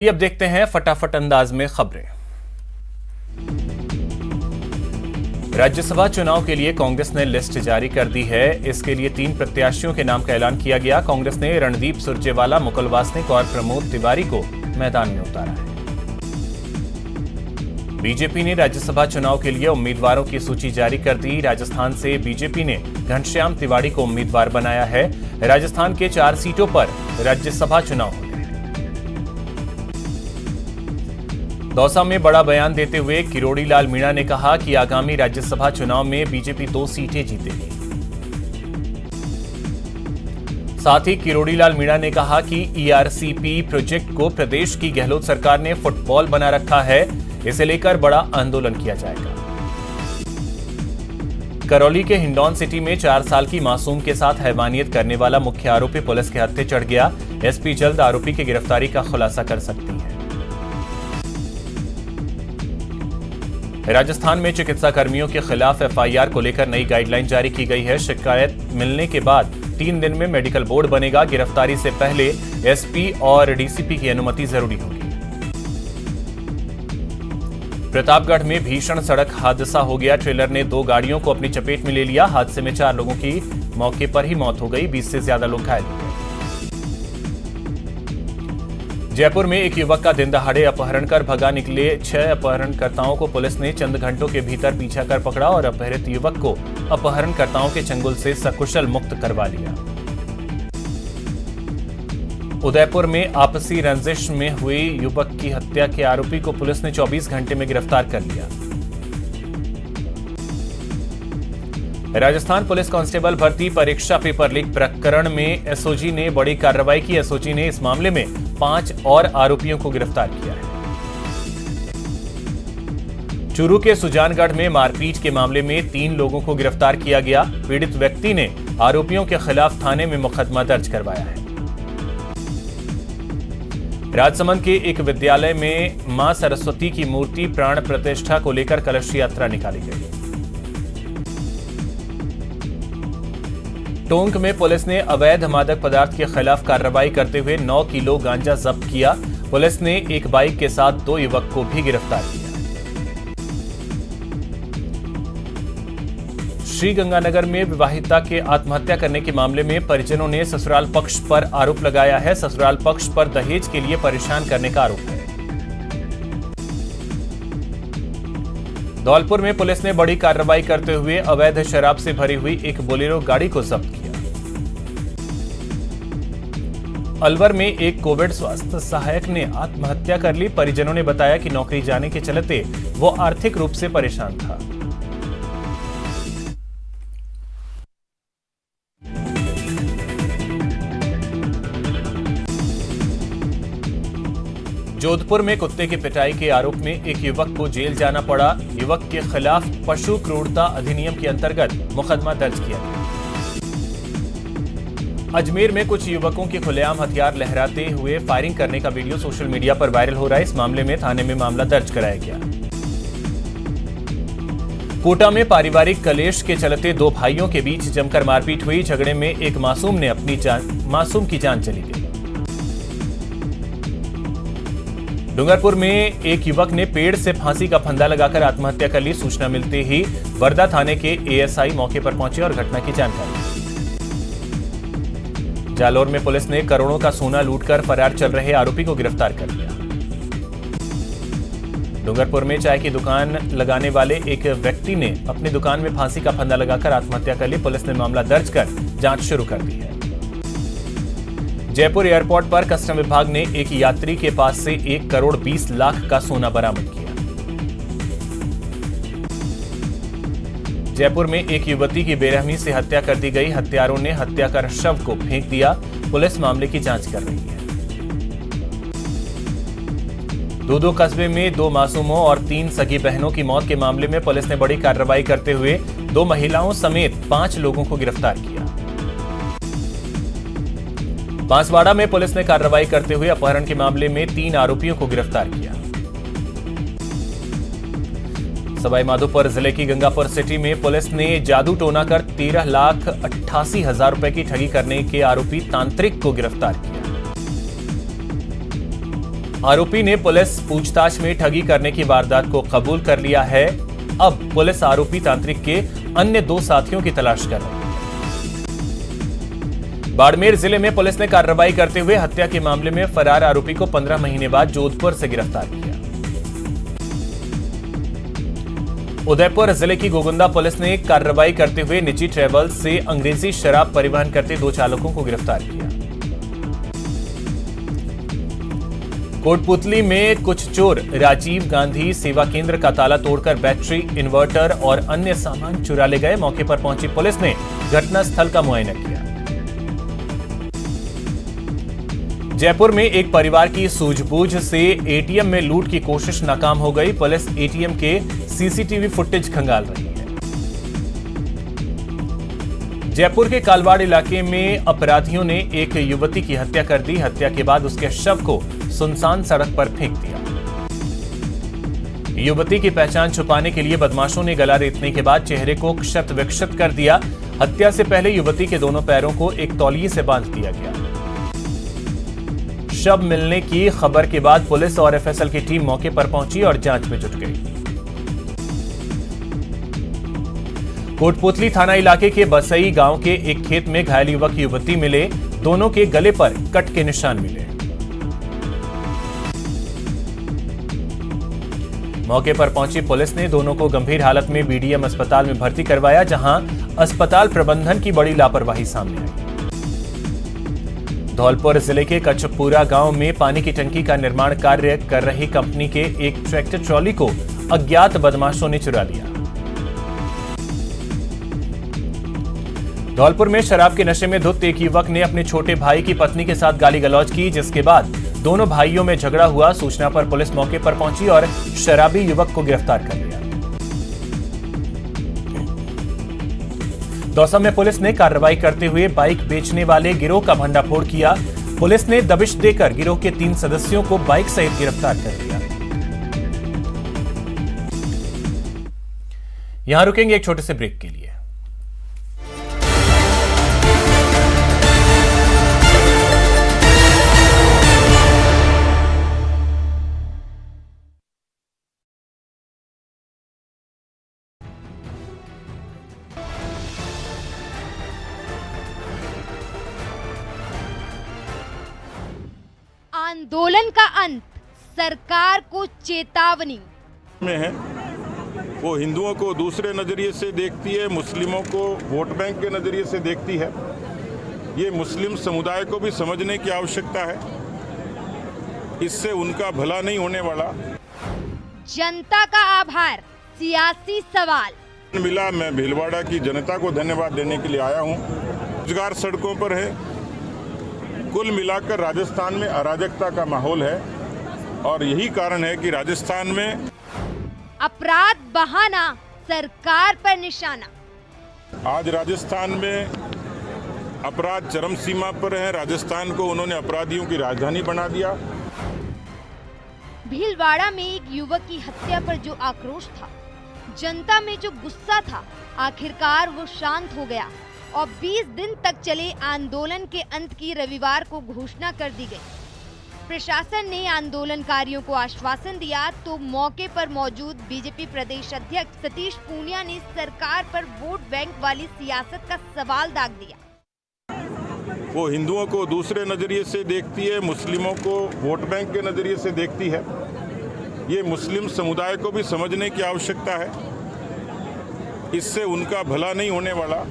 अब देखते हैं फटाफट अंदाज में खबरें। राज्यसभा चुनाव के लिए कांग्रेस ने लिस्ट जारी कर दी है। इसके लिए 3 प्रत्याशियों के नाम का ऐलान किया गया। कांग्रेस ने रणदीप सुरजेवाला, मुकुल वासनिक और प्रमोद तिवारी को मैदान में उतारा है। बीजेपी ने राज्यसभा चुनाव के लिए उम्मीदवारों की सूची जारी कर दी। राजस्थान से बीजेपी ने घनश्याम तिवारी को उम्मीदवार बनाया है। राजस्थान के 4 सीटों पर राज्यसभा चुनाव होने हैं। दौसा में बड़ा बयान देते हुए किरोड़ी लाल मीणा ने कहा कि आगामी राज्यसभा चुनाव में बीजेपी 2 सीटें जीतेगी। साथ ही किरोड़ी लाल मीणा ने कहा कि ईआरसीपी प्रोजेक्ट को प्रदेश की गहलोत सरकार ने फुटबॉल बना रखा है। इसे लेकर बड़ा आंदोलन किया जाएगा। करौली के हिंडौन सिटी में 4 साल की मासूम के साथ हैवानियत करने वाला मुख्य आरोपी पुलिस के हत्थे चढ़ गया। एसपी जल्द आरोपी की गिरफ्तारी का खुलासा कर सकती है। राजस्थान में चिकित्सा कर्मियों के खिलाफ एफआईआर को लेकर नई गाइडलाइन जारी की गई है। शिकायत मिलने के बाद 3 दिन में मेडिकल बोर्ड बनेगा। गिरफ्तारी से पहले एसपी और डीसीपी की अनुमति जरूरी होगी। प्रतापगढ़ में भीषण सड़क हादसा हो गया। ट्रेलर ने 2 गाड़ियों को अपनी चपेट में ले लिया। हादसे में 4 लोगों की मौके पर ही मौत हो गई। 20 से ज्यादा लोग घायल हो गए। जयपुर में एक युवक का दिन दहाड़े अपहरण कर भगा निकले 6 अपहरणकर्ताओं को पुलिस ने चंद घंटों के भीतर पीछा कर पकड़ा और अपहरित युवक को अपहरणकर्ताओं के चंगुल से सकुशल मुक्त करवा लिया। उदयपुर में आपसी रंजिश में हुई युवक की हत्या के आरोपी को पुलिस ने 24 घंटे में गिरफ्तार कर लिया। राजस्थान पुलिस कांस्टेबल भर्ती परीक्षा पेपर लीक प्रकरण में एसओजी ने बड़ी कार्रवाई की। एसओजी ने इस मामले में 5 और आरोपियों को गिरफ्तार किया है। चूरू के सुजानगढ़ में मारपीट के मामले में 3 लोगों को गिरफ्तार किया गया। पीड़ित व्यक्ति ने आरोपियों के खिलाफ थाने में मुकदमा दर्ज करवाया है। राजसमंद के एक विद्यालय में मां सरस्वती की मूर्ति प्राण प्रतिष्ठा को लेकर कलश यात्रा निकाली गई। टोंक में पुलिस ने अवैध मादक पदार्थ के खिलाफ कार्रवाई करते हुए 9 किलो गांजा जब्त किया। पुलिस ने एक बाइक के साथ 2 युवक को भी गिरफ्तार किया। श्रीगंगानगर में विवाहिता के आत्महत्या करने के मामले में परिजनों ने ससुराल पक्ष पर आरोप लगाया है। ससुराल पक्ष पर दहेज के लिए परेशान करने का आरोप है। धौलपुर में पुलिस ने बड़ी कार्रवाई करते हुए अवैध शराब से भरी हुई एक बोलेरो गाड़ी को जब्त किया। अलवर में एक कोविड स्वास्थ्य सहायक ने आत्महत्या कर ली। परिजनों ने बताया कि नौकरी जाने के चलते वो आर्थिक रूप से परेशान था। जोधपुर में कुत्ते की पिटाई के आरोप में एक युवक को जेल जाना पड़ा। युवक के खिलाफ पशु क्रूरता अधिनियम के अंतर्गत मुकदमा दर्ज किया गया। अजमेर में कुछ युवकों के खुलेआम हथियार लहराते हुए फायरिंग करने का वीडियो सोशल मीडिया पर वायरल हो रहा है। इस मामले में थाने में मामला दर्ज कराया गया। कोटा में पारिवारिक कलेश के चलते 2 भाइयों के बीच जमकर मारपीट हुई। झगड़े में एक मासूम की जान चली गई। डूंगरपुर में एक युवक ने पेड़ से फांसी का फंदा लगाकर आत्महत्या कर ली। सूचना मिलते ही वर्धा थाने के एएसआई मौके पर पहुंचे और घटना की जानकारी दी। जालोर में पुलिस ने करोड़ों का सोना लूटकर फरार चल रहे आरोपी को गिरफ्तार कर लिया। डूंगरपुर में चाय की दुकान लगाने वाले एक व्यक्ति ने अपनी दुकान में फांसी का फंदा लगाकर आत्महत्या कर ली। पुलिस ने मामला दर्ज कर जांच शुरू कर दी है। जयपुर एयरपोर्ट पर कस्टम विभाग ने एक यात्री के पास से 1 करोड़ 20 लाख का सोना बरामद किया। जयपुर में एक युवती की बेरहमी से हत्या कर दी गई। हत्यारों ने हत्या कर शव को फेंक दिया। पुलिस मामले की जांच कर रही है। दूदू कस्बे में 2 मासूमों और 3 सगी बहनों की मौत के मामले में पुलिस ने बड़ी कार्रवाई करते हुए 2 महिलाओं समेत 5 लोगों को गिरफ्तार किया। बांसवाड़ा में पुलिस ने कार्रवाई करते हुए अपहरण के मामले में 3 आरोपियों को गिरफ्तार किया। सवाईमाधोपुर जिले की गंगापुर सिटी में पुलिस ने जादू टोना कर 13,88,000 रुपए की ठगी करने के आरोपी तांत्रिक को गिरफ्तार किया। आरोपी ने पुलिस पूछताछ में ठगी करने की वारदात को कबूल कर लिया है। अब पुलिस आरोपी तांत्रिक के अन्य 2 साथियों की तलाश कर रही है। बाड़मेर जिले में पुलिस ने कार्रवाई करते हुए हत्या के मामले में फरार आरोपी को 15 महीने बाद जोधपुर से गिरफ्तार किया। उदयपुर जिले की गोगुंदा पुलिस ने कार्रवाई करते हुए निजी ट्रेवल्स से अंग्रेजी शराब परिवहन करते 2 चालकों को गिरफ्तार किया। कोटपुतली में कुछ चोर राजीव गांधी सेवा केंद्र का ताला तोड़कर बैटरी, इन्वर्टर और अन्य सामान चुरा ले गए। मौके पर पहुंची पुलिस ने घटनास्थल का मुआयना किया। जयपुर में एक परिवार की सूझबूझ से एटीएम में लूट की कोशिश नाकाम हो गई। पुलिस एटीएम के सीसीटीवी फुटेज खंगाल रही है। जयपुर के कालवाड़ इलाके में अपराधियों ने एक युवती की हत्या कर दी। हत्या के बाद उसके शव को सुनसान सड़क पर फेंक दिया। युवती की पहचान छुपाने के लिए बदमाशों ने गला रेतने के बाद चेहरे को क्षत विक्षत कर दिया। हत्या से पहले युवती के दोनों पैरों को एक तौलिए से बांध दिया गया। शव मिलने की खबर के बाद पुलिस और एफएसएल की टीम मौके पर पहुंची और जांच में जुट गई। कोटपुतली थाना इलाके के बसई गांव के एक खेत में घायल युवक युवती मिले। दोनों के गले पर कट के निशान मिले। मौके पर पहुंची पुलिस ने दोनों को गंभीर हालत में बीडीएम अस्पताल में भर्ती करवाया, जहां अस्पताल प्रबंधन की बड़ी लापरवाही सामने आई। धौलपुर जिले के कचपुरा गांव में पानी की टंकी का निर्माण कार्य कर रही कंपनी के एक ट्रैक्टर ट्रॉली को अज्ञात बदमाशों ने चुरा लिया। धौलपुर में शराब के नशे में धुत एक युवक ने अपने छोटे भाई की पत्नी के साथ गाली गलौज की, जिसके बाद दोनों भाइयों में झगड़ा हुआ। सूचना पर पुलिस मौके पर पहुंची और शराबी युवक को गिरफ्तार कर लिया। दौसा में पुलिस ने कार्रवाई करते हुए बाइक बेचने वाले गिरोह का भंडाफोड़ किया। पुलिस ने दबिश देकर गिरोह के 3 सदस्यों को बाइक सहित गिरफ्तार कर लिया। यहां रुकेंगे एक छोटे से ब्रेक के लिए। आंदोलन का अंत, सरकार को चेतावनी में है। वो हिंदुओं को दूसरे नजरिए से देखती है, मुस्लिमों को वोट बैंक के नजरिए से देखती है। ये मुस्लिम समुदाय को भी समझने की आवश्यकता है। इससे उनका भला नहीं होने वाला। जनता का आभार, सियासी सवाल मिला। मैं भीलवाड़ा की जनता को धन्यवाद देने के लिए आया हूँ। रोजगार सड़कों पर है। कुल मिलाकर राजस्थान में अराजकता का माहौल है और यही कारण है कि राजस्थान में अपराध बहाना, सरकार पर निशाना। आज राजस्थान में अपराध चरम सीमा पर है। राजस्थान को उन्होंने अपराधियों की राजधानी बना दिया। भीलवाड़ा में एक युवक की हत्या पर जो आक्रोश था, जनता में जो गुस्सा था, आखिरकार वो शांत हो गया और 20 दिन तक चले आंदोलन के अंत की रविवार को घोषणा कर दी गई। प्रशासन ने आंदोलनकारियों को आश्वासन दिया तो मौके पर मौजूद बीजेपी प्रदेश अध्यक्ष सतीश पूनिया ने सरकार पर वोट बैंक वाली सियासत का सवाल दाग दिया। वो हिंदुओं को दूसरे नजरिए से देखती है, मुस्लिमों को वोट बैंक के नजरिए से देखती है। ये मुस्लिम समुदाय को भी समझने की आवश्यकता है। इससे उनका भला नहीं होने वाला।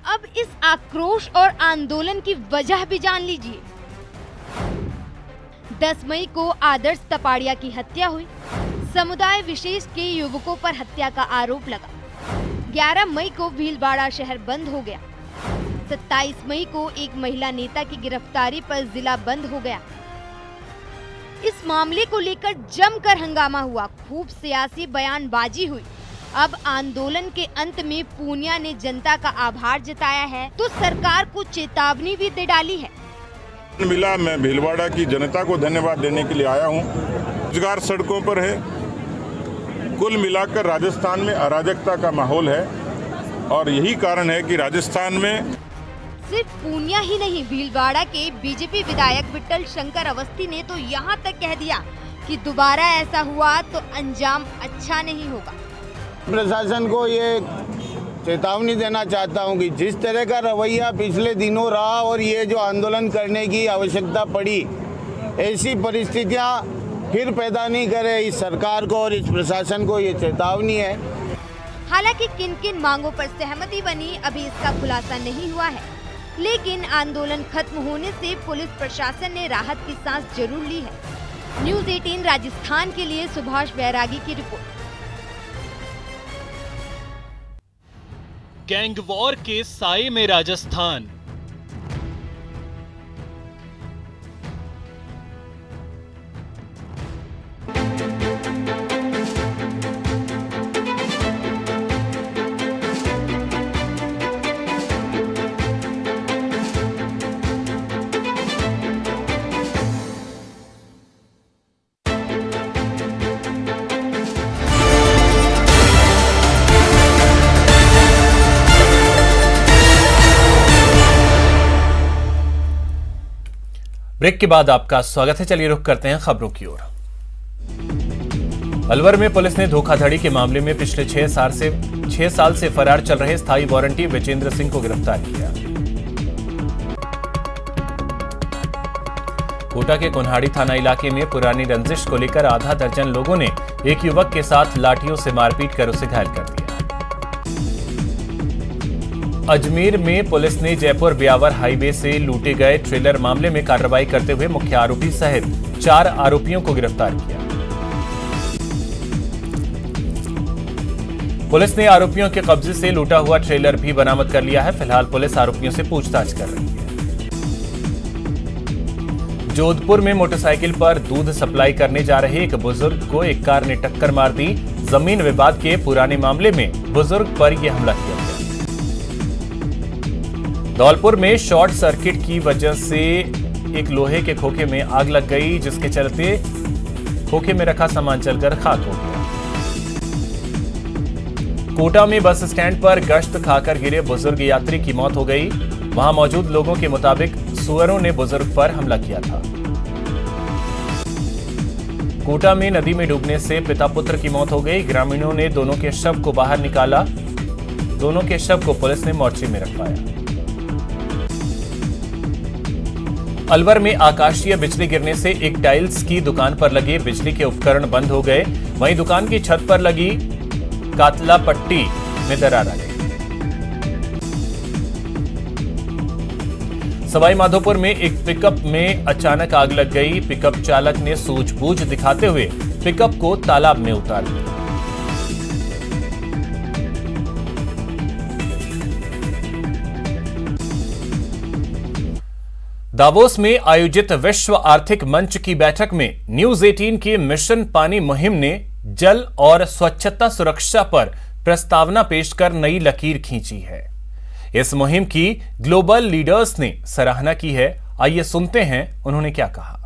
अब इस आक्रोश और आंदोलन की वजह भी जान लीजिए। 10 मई को आदर्श तपाड़िया की हत्या हुई। समुदाय विशेष के युवकों पर हत्या का आरोप लगा। 11 मई को भीलवाड़ा शहर बंद हो गया। 27 मई को एक महिला नेता की गिरफ्तारी पर जिला बंद हो गया। इस मामले को लेकर जमकर हंगामा हुआ, खूब सियासी बयानबाजी हुई। अब आंदोलन के अंत में पूनिया ने जनता का आभार जताया है तो सरकार को चेतावनी भी दे डाली है। मिला। मैं भीलवाड़ा की जनता को धन्यवाद देने के लिए आया हूँ। रोजगार सड़कों पर है। कुल मिलाकर राजस्थान में अराजकता का माहौल है और यही कारण है कि राजस्थान में सिर्फ पूनिया ही नहीं, भीलवाड़ा के बीजेपी विधायक विट्ठल शंकर अवस्थी ने तो यहाँ तक कह दिया कि दोबारा ऐसा हुआ तो अंजाम अच्छा नहीं होगा। प्रशासन को ये चेतावनी देना चाहता हूं कि जिस तरह का रवैया पिछले दिनों रहा और ये जो आंदोलन करने की आवश्यकता पड़ी, ऐसी परिस्थितियां फिर पैदा नहीं करे। इस सरकार को और इस प्रशासन को ये चेतावनी है। हालांकि किन किन मांगों पर सहमति बनी अभी इसका खुलासा नहीं हुआ है, लेकिन आंदोलन खत्म होने से पुलिस प्रशासन ने राहत की सांस जरूर ली है। न्यूज़ 18 राजस्थान के लिए सुभाष बैरागी की रिपोर्ट। गैंग वॉर के साए में राजस्थान। ब्रेक के बाद आपका स्वागत है। चलिए रुख करते हैं खबरों की ओर। अलवर में पुलिस ने धोखाधड़ी के मामले में पिछले 6 साल से फरार चल रहे स्थायी वारंटी विजेंद्र सिंह को गिरफ्तार किया। कोटा के कुन्हाड़ी थाना इलाके में पुरानी रंजिश को लेकर आधा दर्जन लोगों ने एक युवक के साथ लाठियों से मारपीट कर उसे घायल कर दिया। अजमेर में पुलिस ने जयपुर ब्यावर हाईवे से लूटे गए ट्रेलर मामले में कार्रवाई करते हुए मुख्य आरोपी सहित 4 आरोपियों को गिरफ्तार किया। पुलिस ने आरोपियों के कब्जे से लूटा हुआ ट्रेलर भी बरामद कर लिया है। फिलहाल पुलिस आरोपियों से पूछताछ कर रही है। जोधपुर में मोटरसाइकिल पर दूध सप्लाई करने जा रहे एक बुजुर्ग को एक कार ने टक्कर मार दी। जमीन विवाद के पुराने मामले में बुजुर्ग पर यह हमला किया गया। धौलपुर में शॉर्ट सर्किट की वजह से एक लोहे के खोखे में आग लग गई, जिसके चलते खोखे में रखा सामान जलकर खाक हो गया। कोटा में बस स्टैंड पर गश्त खाकर गिरे बुजुर्ग यात्री की मौत हो गई। वहां मौजूद लोगों के मुताबिक सुअरों ने बुजुर्ग पर हमला किया था। कोटा में नदी में डूबने से पिता पुत्र की मौत हो गई। ग्रामीणों ने दोनों के शव को बाहर निकाला। दोनों के शव को पुलिस ने मोर्चे में रखवाया। अलवर में आकाशीय बिजली गिरने से एक टाइल्स की दुकान पर लगे बिजली के उपकरण बंद हो गए। वहीं दुकान की छत पर लगी कातला पट्टी में दरार आ गई। सवाई माधोपुर में एक पिकअप में अचानक आग लग गई। पिकअप चालक ने सूझबूझ दिखाते हुए पिकअप को तालाब में उतार दिया। दावोस में आयोजित विश्व आर्थिक मंच की बैठक में न्यूज़ 18 की मिशन पानी मुहिम ने जल और स्वच्छता सुरक्षा पर प्रस्तावना पेश कर नई लकीर खींची है। इस मुहिम की ग्लोबल लीडर्स ने सराहना की है। आइए सुनते हैं उन्होंने क्या कहा।